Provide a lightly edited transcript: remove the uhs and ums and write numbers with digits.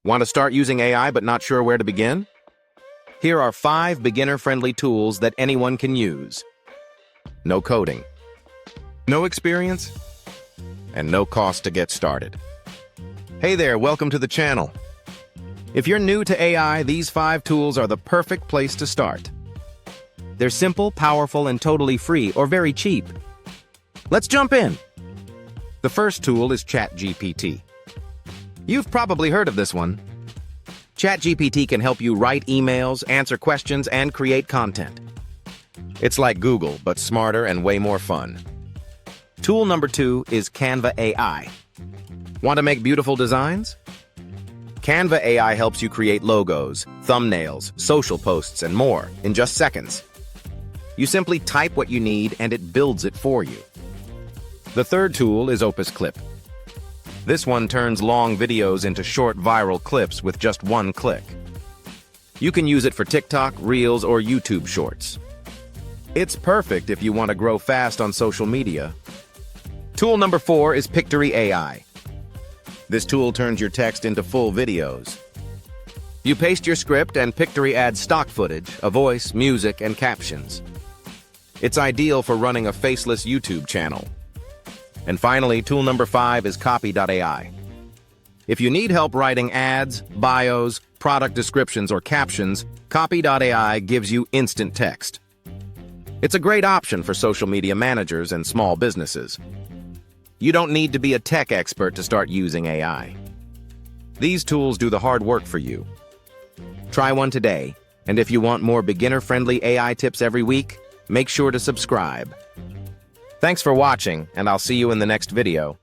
Want to start using AI but not sure where to begin? Here are 5 beginner-friendly tools that anyone can use. No coding, no experience, and no cost to get started. Hey there, welcome to the channel. If you're new to AI, these 5 tools are the perfect place to start. They're simple, powerful, and totally free, or very cheap. Let's jump in. The first tool is ChatGPT. You've probably heard of this one. ChatGPT can help you write emails, answer questions, and create content. It's like Google, but smarter and way more fun. Tool number 2 is Canva AI. Want to make beautiful designs? Canva AI helps you create logos, thumbnails, social posts, and more in just seconds. You simply type what you need and it builds it for you. The third tool is Opus Clip. This one turns long videos into short viral clips with just one click. You can use it for TikTok, Reels, or YouTube Shorts. It's perfect if you want to grow fast on social media. Tool number 4 is Pictory AI. This tool turns your text into full videos. You paste your script and Pictory adds stock footage, a voice, music, and captions. It's ideal for running a faceless YouTube channel. And finally, tool number 5 is Copy.ai. If you need help writing ads, bios, product descriptions, or captions, Copy.ai gives you instant text. It's a great option for social media managers and small businesses. You don't need to be a tech expert to start using AI. These tools do the hard work for you. Try one today, and if you want more beginner-friendly AI tips every week, make sure to subscribe. Thanks for watching, and I'll see you in the next video.